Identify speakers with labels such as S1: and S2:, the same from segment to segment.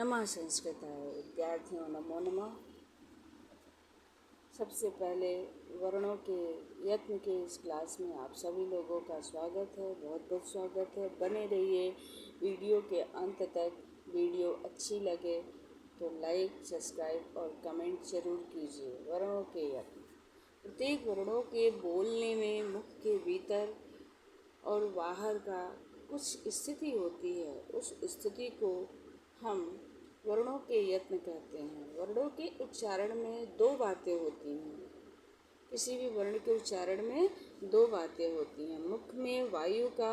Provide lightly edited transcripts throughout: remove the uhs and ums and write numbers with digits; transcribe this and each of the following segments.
S1: नमः संस्कृताय विद्यार्थियों नमो नमः। सबसे पहले वर्णों के यत्न के इस क्लास में आप सभी लोगों का स्वागत है, बहुत बहुत स्वागत है। बने रहिए वीडियो के अंत तक। वीडियो अच्छी लगे तो लाइक, सब्सक्राइब और कमेंट जरूर कीजिए। वर्णों के यत्न। प्रत्येक वर्णों के बोलने में मुख के भीतर और बाहर का कुछ स्थिति होती है। उस स्थिति को हम वर्णों के यत्न कहते हैं। वर्णों के उच्चारण में दो बातें होती हैं। किसी भी वर्ण के उच्चारण में दो बातें होती हैं। मुख में वायु का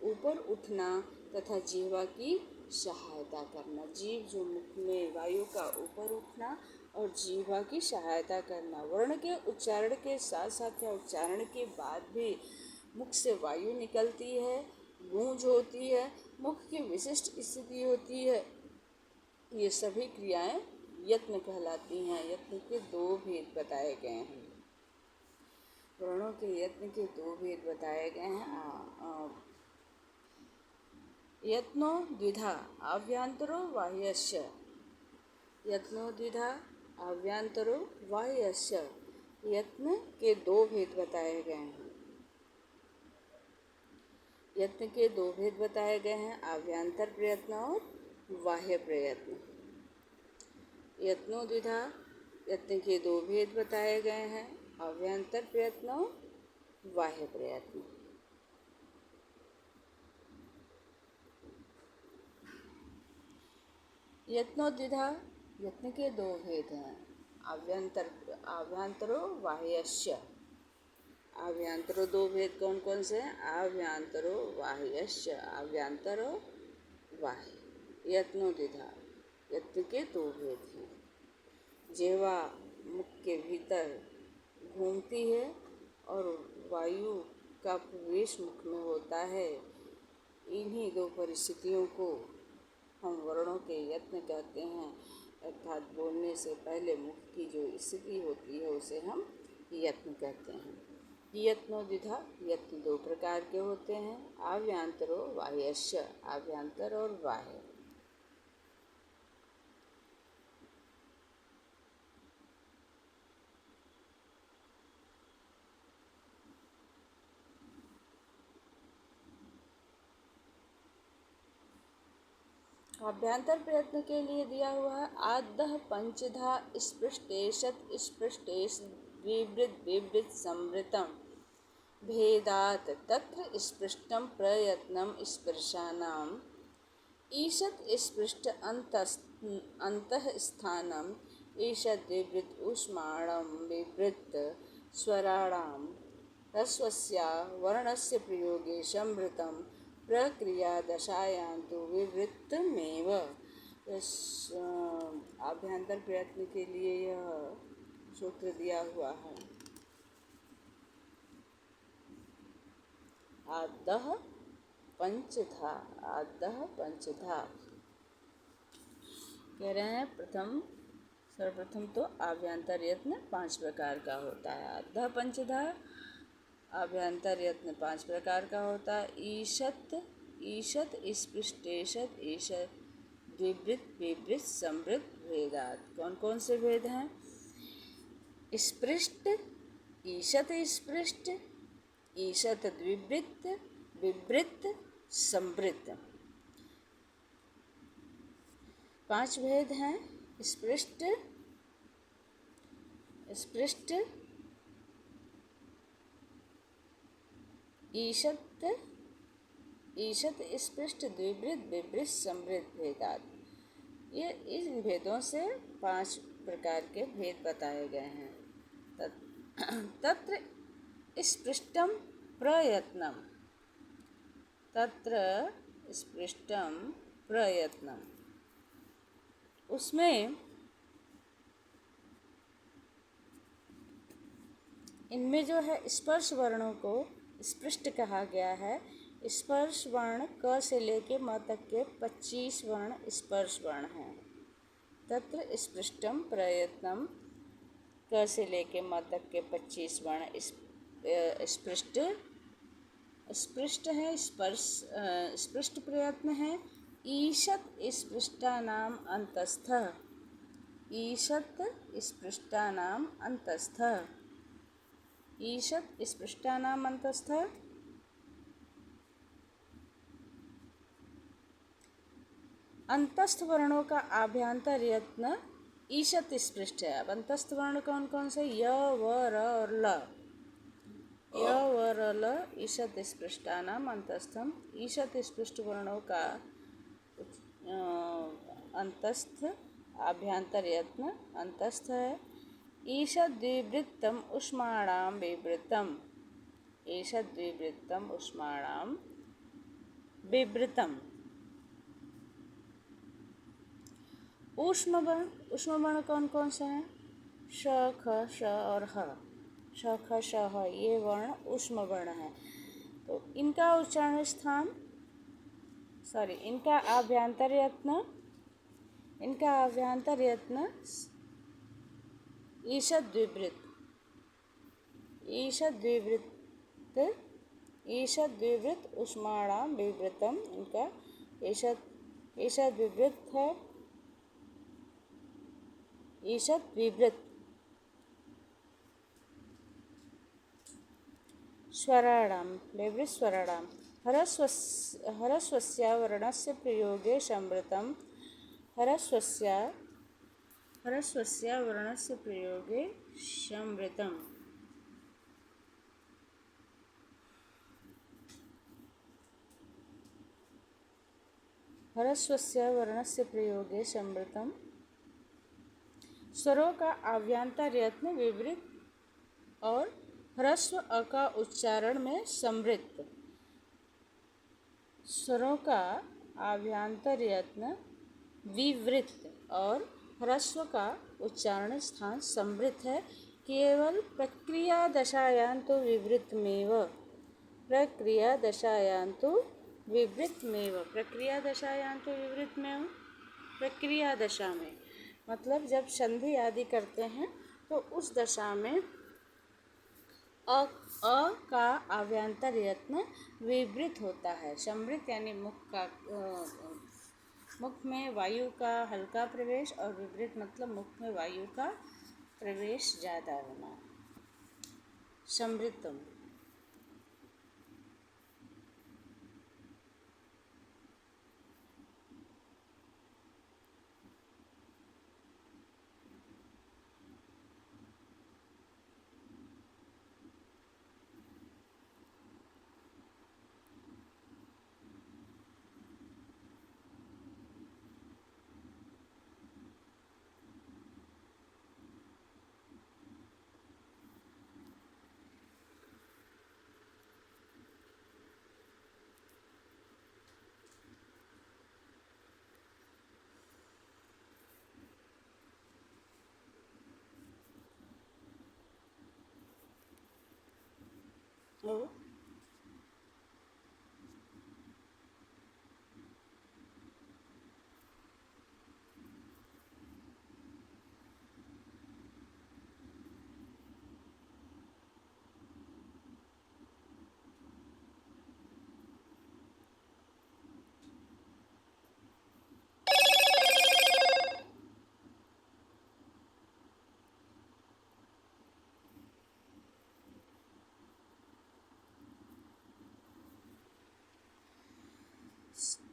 S1: ऊपर उठना तथा जिह्वा की सहायता करना। जीभ जो मुख में वायु का ऊपर उठना और जिह्वा की सहायता करना। वर्ण के उच्चारण के साथ साथ या उच्चारण के बाद भी मुख से वायु निकलती है, गूंज होती है, मुख की विशिष्ट स्थिति होती है। ये सभी क्रियाएं यत्न कहलाती हैं। यत्न के दो भेद बताए गए हैं। वर्णों के यत्न के दो भेद बताए गए हैं। यत्नो द्विधा आभ्यंतरो बाह्यस्य। यत्नो द्विधा आभ्यंतरो बाह्यस्य। यत्न के दो भेद बताए गए हैं। यत्न के दो भेद बताए गए हैं, आभ्यंतर प्रयत्न और बाह्य प्रयत्न। यत्नो द्विधा, यत्न के दो भेद बताए गए हैं, आभ्यंतर प्रयत्न और बाह्य प्रयत्न। यत्नो द्विधा, यत्न के दो भेद हैं, आभ्यंतरो बाह्यस्य। आभ्यंतरो दो भेद कौन कौन से हैं? आभ्यंतरो बाह्यस्य, आभ्यंतर और बाह्य। यत्नो द्विधा, यत्न के दो भेद हैं। जिह्वा मुख के भीतर घूमती है और वायु का प्रवेश मुख में होता है। इन्हीं दो परिस्थितियों को हम वर्णों के यत्न कहते हैं। अर्थात बोलने से पहले मुख की जो स्थिति होती है उसे हम यत्न कहते हैं। यत्नो द्विधा, यत्न दो प्रकार के होते हैं, आभ्यंतरो बाह्यस्य, आभ्यंतर और बाह्य। आभ्यंतर प्रयत्न के लिए दिया हुआ है आद्यः पंचधा स्पृष्टेशत स्पृष्टेश विवृत विवृत संवृतम भेदात् तत्र स्पृष्टं प्रयत्नं स्पर्शानाम् ईषत् स्पृष्ट अंतःस्थानम् ईषत् विवृत ऊष्माणं विवृत स्वराणां ह्रस्वस्य वर्णस्य प्रयोगे संवृतं प्रक्रिया दशायां तो विवृतमेव। आभ्यंतर प्रयत्न के लिए यह सूत्र दिया हुआ है। आद्यः पंचधा, आद्यः पंचधा कह रहे हैं। सर्वप्रथम तो आभ्यंतर यत्न 5 प्रकार का होता है। आद्यः पंचधा, आभ्यंतर यत्न 5 प्रकार का होता है। ईषत्, ईषत् स्पृष्टेशत, ईषत् द्विवृत विवृत संवृत भेदात्। कौन कौन से भेद हैं? स्पृष्ट, ईषत् स्पृष्ट, ईषत् द्विवृत विवृत संवृत। 5 भेद हैं। स्पृष्ट, स्पृष्ट, ईषत्, ईषत् स्पृष्ट द्विवृत विवृत संवृत भेदात्। ये इन भेदों से 5 प्रकार के भेद बताए गए हैं। तत्र स्पृष्टम प्रयत्नम, तत्र स्पृष्टम प्रयत्नम, उसमें इनमें जो है स्पर्श वर्णों को स्पृष्ट कहा गया है। स्पर्श वर्ण क से लेके म तक के 25 वर्ण स्पर्श वर्ण हैं। तत्र स्पृष्टम प्रयत्नम, क से लेके म तक के 25 वर्ण स्पृष्ट, स्पृष्ट है, स्पर्श स्पृष्ट प्रयत्न है। ईषत् स्पृष्टानाम् अन्तस्थः। ईषत् स्पृष्टानाम् अन्तस्थः। ईषत् स्पृष्टानाम् अन्तस्थः। अंतस्थ वर्णों का आभ्यंतर यत्न ईषत् स्पृष्ट है। अब अंतस्थ वर्ण कौन कौन से? य, व, र और ल। य, व, र, ल ईषत् स्पृष्टानाम अंतस्थम। ईषत् स्पृष्ट वर्णों का अंतस्थ आभ्यंतर यत्न अंतस्थ है। ईषद् द्विवृत्तम उष्माणाम विवृतम। ईषद् द्विवृत्तम उष्माणाम विवृतम। ऊष्म वर्ण कौन कौन से हैं? श, ख, श और ह। श, ख, श, ह ये वर्ण ऊष्म वर्ण हैं। तो इनका उच्चारण स्थान इनका आभ्यंतर यत्न ईषद् द्विवृत्त। ईषद् द्विवृत्त उष्माणाम विवृतम। इनका ईषद् द्विवृत्त है। ईषद् द्विवृत्त। स्वराणाम विवृत स्वराणाम ह्रस्वस्य वर्णस्य प्रयोगे संवृतम। ह्रस्वस्य वर्णस्य प्रयोगे संवृतम। ह्रस्वस्य वर्णस्य प्रयोगे संवृतम। स्वरों का आभ्यंतर यत्न विवृत और ह्रस्व अ का उच्चारण में समृद्ध। स्वरों का आभ्यंतर यत्न विवृत और ह्रस्व का उच्चारण स्थान समृद्ध है। केवल प्रक्रिया दशायां तो विवृतमेव। प्रक्रिया दशायां तो विवृतमेव। प्रक्रिया दशायां तो विवृतमेव। प्रक्रिया दशा में मतलब जब संधि आदि करते हैं तो उस दशा में अ का आभ्यंतर यत्न विवृत होता है। समृद्ध यानी मुख में वायु का हल्का प्रवेश और विवृत मतलब मुख में वायु का प्रवेश ज़्यादा होना। समृद्धम। ओ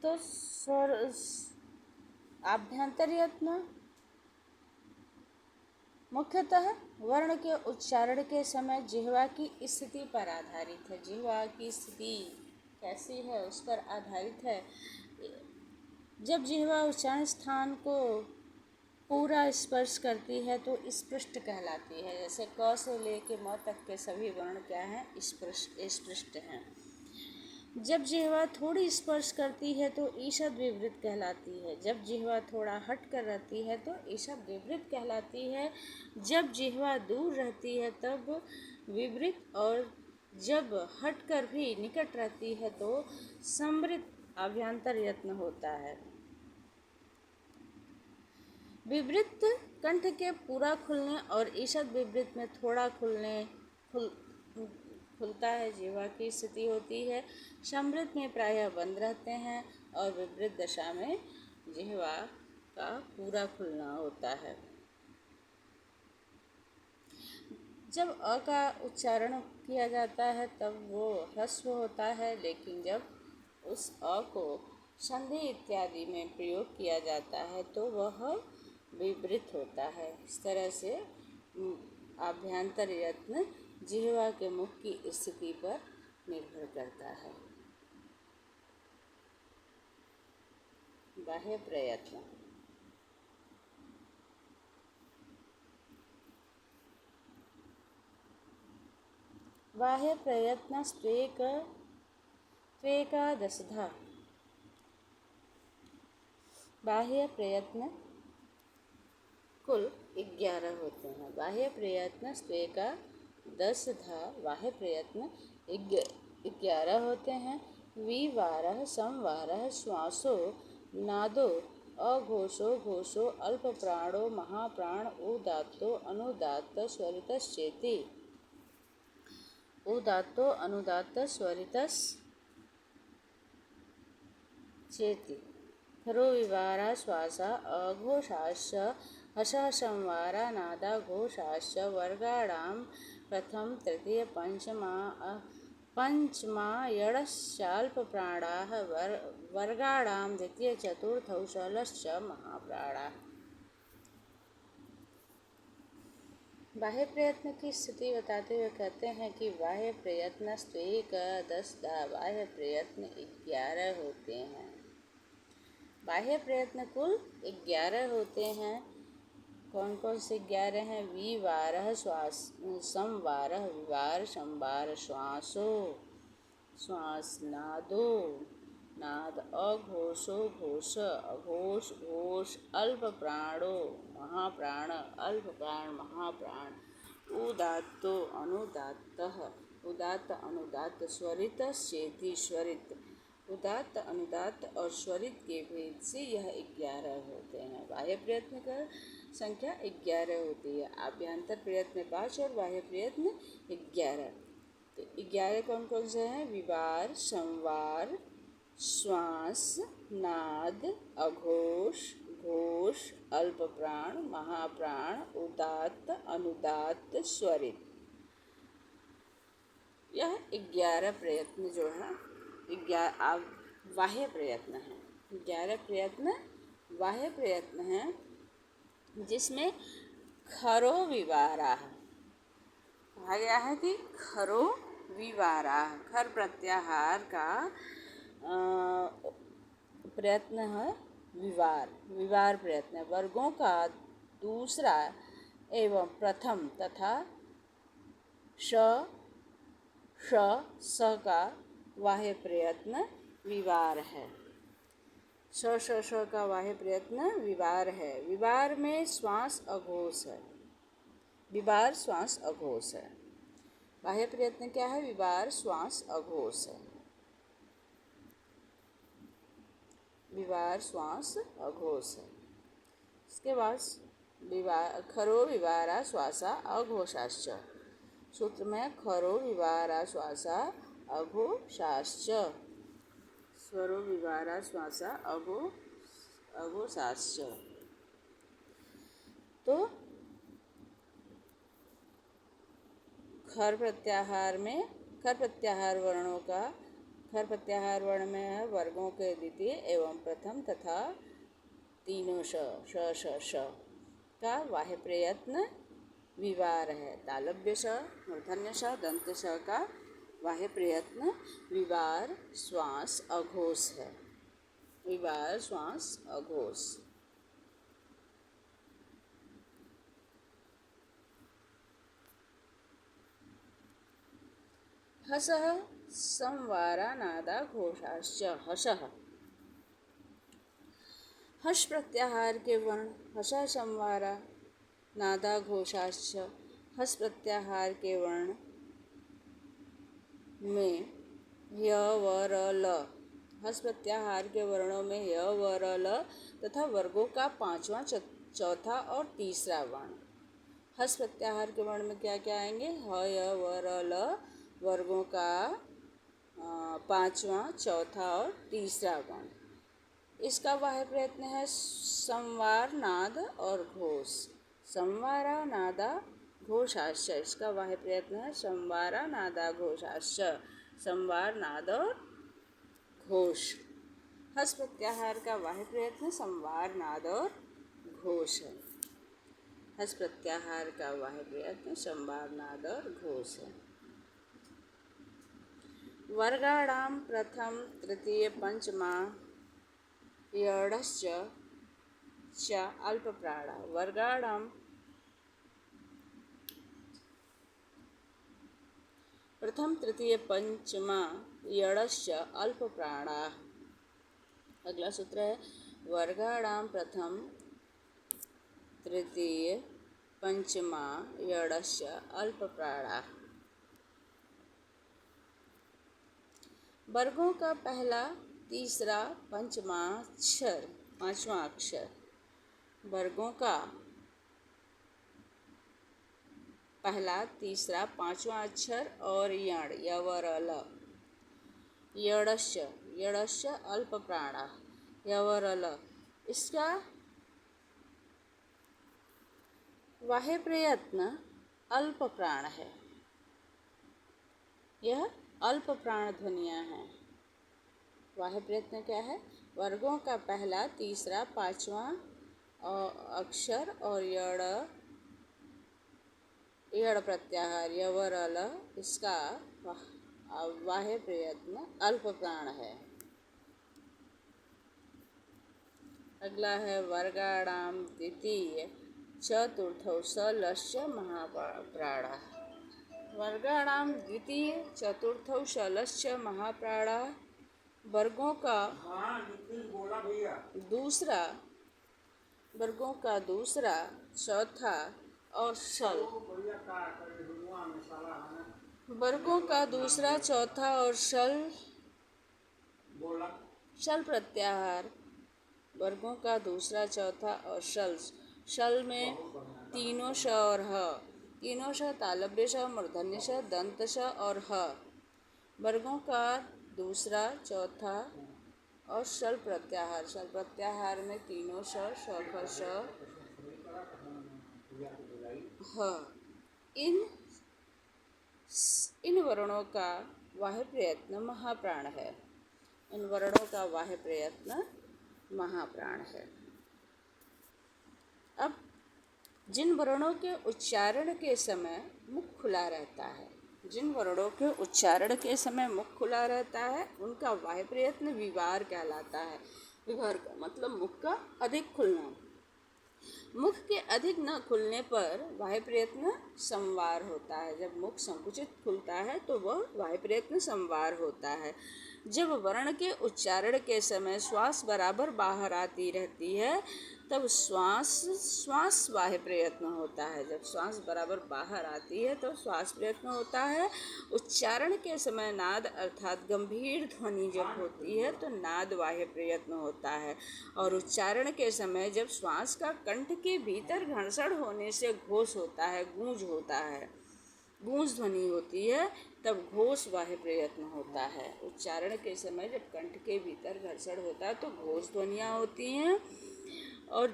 S1: तो स्वर आभ्यंतर यत्न मुख्यतः वर्ण के उच्चारण के समय जिह्वा की स्थिति पर आधारित है। जिह्वा की स्थिति कैसी है उस पर आधारित है। जब जिह्वा उच्चारण स्थान को पूरा स्पर्श करती है तो स्पृष्ट कहलाती है। जैसे क से लेके म तक के सभी वर्ण क्या हैं? स्पृष्ट हैं। जब जिह्वा थोड़ी स्पर्श करती है तो ईषद् विवृत कहलाती है। जब जिह्वा थोड़ा हट कर रहती है तो ईषद् विवृत कहलाती है। जब जिह्वा दूर रहती है तब विवृत और जब हट कर भी निकट रहती है तो समृत आभ्यंतर यत्न होता है। विवृत कंठ के पूरा खुलने और ईषद् विवृत में थोड़ा खुलता है, जिह्वा की स्थिति होती है। समृद्ध में प्रायः बंद रहते हैं और विपरीत दशा में जिह्वा का पूरा खुलना होता है। जब अ का उच्चारण किया जाता है तब वो ह्रस्व होता है, लेकिन जब उस अ को संधि इत्यादि में प्रयोग किया जाता है तो वह विवृत होता है। इस तरह से आभ्यंतर यत्न जिह्वा के मुख की स्थिति पर निर्भर करता है। बाह्य प्रयत्न। बाह्य प्रयत्न त्वेकादशधा। बाह्य प्रयत्न कुल 11 होते हैं। बाह्य प्रयत्न त्वेकादशधा। बाह्य प्रयत्न 11 होते हैं। विवारः, संवारः, श्वासो, नादो, अघोषो, घोषो, अल्पप्राणो, महाप्राण, उदात्तो, अनुदात्त, स्वरितश्चेति। उदात्तो, अनुदात्त, स्वरितश्चेति। खरो विवारा श्वासा अघोषाश्च हसः संवारा नादा घोषाश्च वर्गाणां प्रथम तृतीय पंचमा यडश्चाल्पप्राणाः वर्गाणां द्वितीय चतुर्थौ षोलश्च महाप्राणाः। बाह्य प्रयत्न की स्थिति बताते हुए कहते हैं कि बाह्य प्रयत्न त्वेकादशधा। बाह्य प्रयत्न 11 होते हैं। बाह्य प्रयत्न कुल 11 होते हैं। कौन कौन से 11 हैं? विवारः, संवारः, विवार, संवार, श्वासो, श्वास, नादो, नाद, अघोषो, घोष, अघोष, घोष, अल्पप्राणो, महाप्राण, अल्पप्राण, महाप्राण, उदात्तो, अनुदात्तः, उदात्त, अनुदात्त, स्वरितश्चेति। स्वरित, उदात्त, अनुदात्त और स्वरित के भेद से यह 11 होते हैं। बाह्य प्रयत्न का संख्या 11 होती है। आभ्यंतर प्रयत्न 5 और बाह्य प्रयत्न 11। तो 11 कौन कौन से हैं? विवार, संवार, श्वास, नाद, अघोष, घोष, अल्पप्राण, महाप्राण, उदात्त, अनुदात्त, स्वरित। यह 11 प्रयत्न जो है बाह्य प्रयत्न है। 11 प्रयत्न बाह्य प्रयत्न हैं, जिसमें खरो विवारा कहा गया है कि खरो विवारा खर प्रत्याहार का प्रयत्न है। विवार प्रयत्न वर्गों का दूसरा एवं प्रथम तथा श का बाह्य प्रयत्न विवार है। श का बाह्य प्रयत्न विवार है। विवार में श्वास अघोष है। विवार श्वास अघोष है। बाह्य प्रयत्न क्या है? विवार श्वास अघोष है। विवार श्वास अघोष है। इसके बाद खरो विवारा श्वासा अघोषाश्च। सूत्र में खरो विवारा श्वासा अघोषाश्च। स्वरो विवारा श्वासा अघोषाश्च। तो खर प्रत्याहार वर्ण में है वर्गों के द्वितीय एवं प्रथम तथा तीनों श का बाह्य प्रयत्न विवार है। तालव्य श, मूर्धन्य श, दंत श का बाह्य प्रयत्न विवार श्वास अघोष है। विवार श्वास अघोष। हसः संवारा नादा घोषाश्च। हसः हस प्रत्याहार के वर्ण हसः संवारा नादा घोषाश्च। हस प्रत्याहार के वर्ण में य व र ल। हस प्रत्याहार के वर्णों में य व र ल तथा वर्गों का पांचवा, चौथा और तीसरा वर्ण। हस प्रत्याहार के वर्ण में क्या क्या आएंगे? ह य व र ल वर्गों का पांचवा, चौथा और तीसरा वर्ण। इसका वाह्य प्रयत्न है संवार, नाद और घोष। संवारा, नादा, घोषाश्च। इसका वाह्य प्रयत्न है संवारा, नादा, घोषाश्च। संवार, नाद और घोष। हस प्रत्याहार का वाह्य प्रयत्न संवार, नाद और घोष है। हस प्रत्याहार का वाह्य प्रयत्न संवार, नाद और घोष है। वर्गाणाम प्रथम, तृतीय, पंचमा, यडश्च च अल्पप्राणा। वर्गाणाम प्रथम, तृतीय, पंचमा, यडश्च अल्पप्राणा। अगला सूत्र है वर्गाणाम प्रथम, तृतीय, पंचमा, यडश्च अल्पप्राणा। वर्गों का पहला, तीसरा, पांचवा अक्षर। वर्गों का पहला, तीसरा, पांचवा अक्षर और यण, यवरल। यडश्च अल्पप्राणा, यवरल। इसका वाह्य प्रयत्न अल्पप्राण है। यह अल्पप्राण ध्वनियाँ हैं। वाह्य प्रयत्न क्या है? वर्गों का पहला, तीसरा, पांचवा अक्षर और यड़ प्रत्याहार, यवरल। इसका वाह्य प्रयत्न अल्पप्राण है। अगला है वर्गाणाम द्वितीय, चतुर्थौ सलश्च महाप्राणा। वर्गाणाम द्वितीय, चतुर्थौ सलश्च महाप्राणा। वर्गों का दूसरा, चौथा और सल। वर्गों का दूसरा, चौथा और सल प्रत्याहार। वर्गों का दूसरा, चौथा और सल में तीनों श और ह। तीनों श, तालव्य श, मूर्धन्य श, दंत श और ह। वर्गों का दूसरा, चौथा और सल प्रत्याहार में तीनों श, ख, श, ह। इन वर्णों का वाह्य प्रयत्न महाप्राण है। इन वर्णों का वाह्य प्रयत्न महाप्राण है। अब जिन वर्णों के उच्चारण के समय मुख खुला रहता है, उनका वाह्य प्रयत्न विवार कहलाता है। विवार का मतलब मुख का अधिक खुलना। मुख के अधिक न खुलने पर वाह्य प्रयत्न संवार होता है। जब मुख संकुचित खुलता है तो वह वाह्य प्रयत्न संवार होता है। जब वर्ण के उच्चारण के समय श्वास बराबर बाहर आती रहती है तब श्वास वाह्य प्रयत्न होता है। जब श्वास बराबर बाहर आती है तो श्वास प्रयत्न होता है। उच्चारण के समय नाद अर्थात गंभीर ध्वनि जब होती है तो नाद वाह्य प्रयत्न होता है। और उच्चारण के समय जब श्वास का कंठ के भीतर घर्षण होने से घोष होता है, गूंज होता है, गूंज ध्वनि होती है, तब घोष वाह्य प्रयत्न होता है। उच्चारण के समय जब कंठ के भीतर घर्षण होता है तो घोष ध्वनियाँ होती हैं। और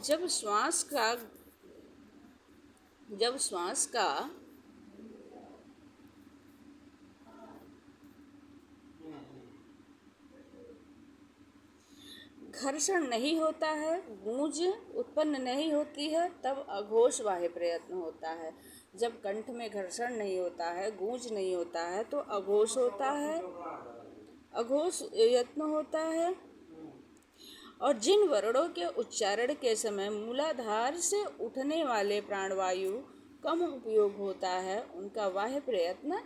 S1: जब श्वास का घर्षण नहीं होता है, गूंज उत्पन्न नहीं होती है, तब अघोष वाह्य प्रयत्न होता है। जब कंठ में घर्षण नहीं होता है, गूंज नहीं होता है तो अघोष होता है, अघोष यत्न होता है। और जिन वर्णों के उच्चारण के समय मूलाधार से उठने वाले प्राणवायु कम उपयोग होता है उनका वाह्य प्रयत्न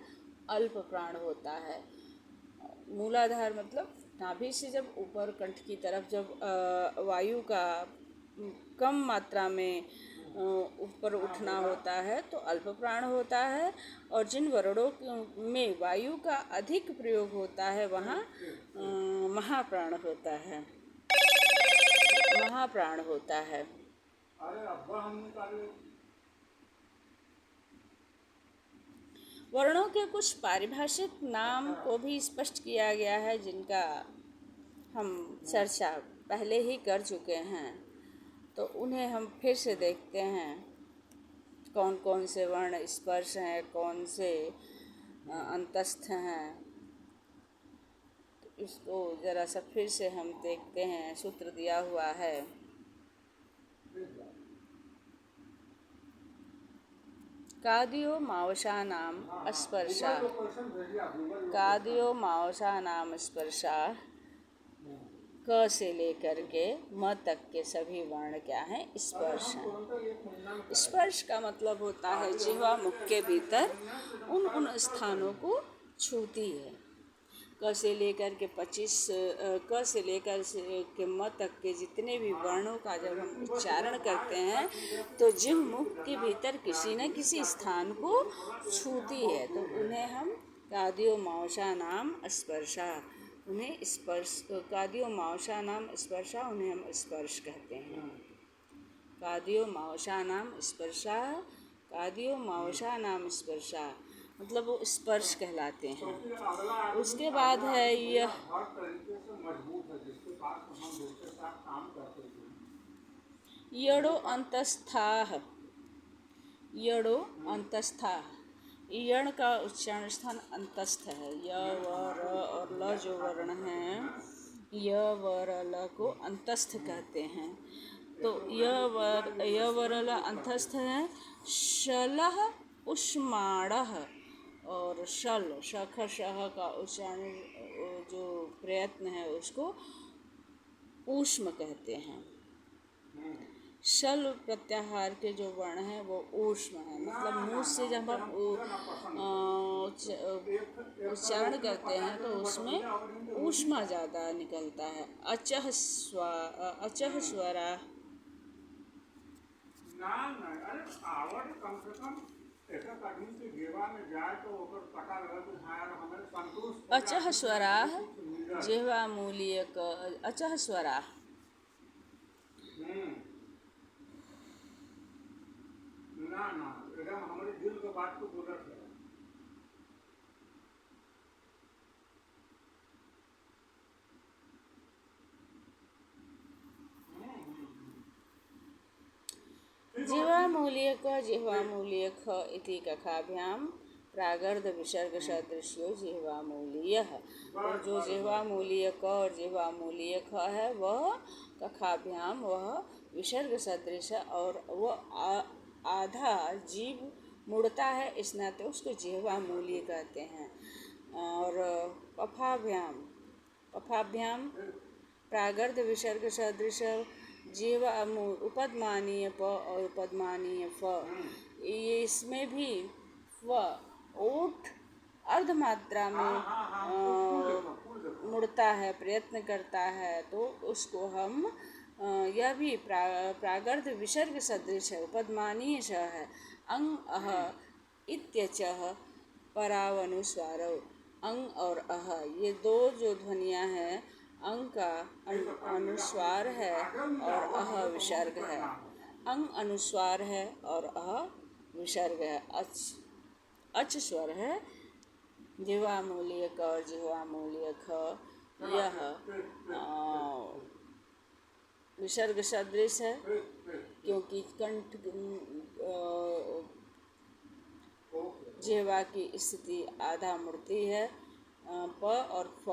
S1: अल्प प्राण होता है। मूलाधार मतलब नाभि से जब ऊपर कंठ की तरफ जब वायु का कम मात्रा में ऊपर उठना होता है तो अल्प प्राण होता है। और जिन वर्णों में वायु का अधिक प्रयोग होता है वहाँ महाप्राण होता है, महाप्राण होता है। वर्णों के कुछ पारिभाषिक नाम को भी स्पष्ट किया गया है, जिनका हम चर्चा पहले ही कर चुके हैं, तो उन्हें हम फिर से देखते हैं। कौन कौन से वर्ण स्पर्श हैं, कौन से अंतस्थ हैं, तो इसको ज़रा सा फिर से हम देखते हैं। सूत्र दिया हुआ है। कादियो मावशानाम स्पर्शा, कादियो मावशानाम स्पर्शा, क से लेकर के म तक के सभी वर्ण क्या हैं? स्पर्श हैं। स्पर्श का मतलब होता है जिह्वा मुख के भीतर उन स्थानों को छूती है। क से लेकर के 25 क से लेकर के म तक के जितने भी वर्णों का जब हम उच्चारण करते हैं तो जिह्व मुख के भीतर किसी न किसी स्थान को छूती है, तो उन्हें हम कादियो मावशा नाम स्पर्शा, उन्हें स्पर्श, कादियो मावशा नाम स्पर्शा, उन्हें हम स्पर्श कहते हैं। कादियो मावशा नाम स्पर्शा, कादियो मावशा नाम स्पर्शा, मतलब वो स्पर्श कहलाते हैं। उसके बाद है यह यड़ो अंतस्थाः, यड़ो अंतस्थाः, यण का उच्चारण स्थान अंतस्थ है। य व र और ल जो वर्ण हैं, य व र ल को अंतस्थ कहते हैं। तो य व र ल अंतस्थ है। शलः उष्माणः और शल, शख शह का उच्चारण जो प्रयत्न है उसको ऊष्म कहते हैं। शल प्रत्याहार के जो वर्ण हैं वो ऊष्म है, मतलब मुँह से जब हम उच्चारण करते हैं तो उसमें ऊष्मा ज़्यादा निकलता है। अचह स्वरा, अचह स्वराः जिह्वामूलीयक, अचह स्वराः, हमारे दिल के बात को बोलत है। जिह्वामूलीयक जिह्वामूलीयक इति कखाभ्यां प्रागर्ध विसर्ग सदृश्यो जिह्वामूलीयः। और जो जिह्वामूलीयक और जिह्वामूलीयक है वह कखाभ्याम, वह विसर्ग सदृश और वह आधा जीव मुड़ता है, इस नाते उसको जिह्वामूलीय कहते हैं। और पफाभ्याम, पफाभ्याम प्रागर्ध विसर्ग सदृश जीवा उपदमानीय प और उपदमानीय फ, ये इसमें भी फ ओठ अर्धमात्रा में मुड़ता है, प्रयत्न करता है, तो उसको हम यह भी प्रागर्ध विसर्ग सदृश है, उपदमानीय श है। अंग अह इत्यचः परावनुस्वारौ, अंग और अह ये दो जो ध्वनियाँ हैं, अंग का अनुस्वार है और अह विसर्ग है। अंग अनुस्वार है और अह विसर्ग है। अच स्वर है। जिह्वामूलीयक और जिह्वामूलीयक यह विसर्ग सदृश है, क्योंकि कंठ जिह्वा की स्थिति आधा मुड़ती है। प और फ,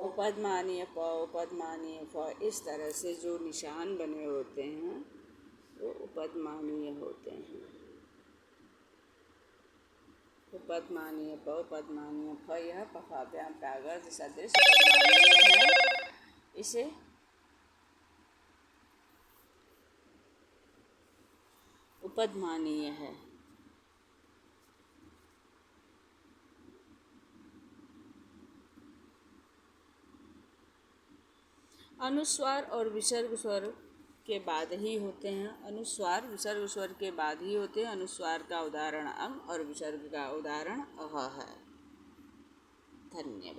S1: उपदमानीय प उपदमानीय फ, इस तरह से जो निशान बने होते हैं वो उपदमानीय होते हैं। उपदमानीय प उपदमानीय फ, यह पफाभ्याम प्रागर्ध सदृश उपदमानीय है, इसे उपदमानीय है। अनुस्वार और विसर्ग स्वर के बाद ही होते हैं। अनुस्वार विसर्ग स्वर के बाद ही होते हैं। अनुस्वार का उदाहरण अंग और विसर्ग का उदाहरण अह है। धन्यवाद।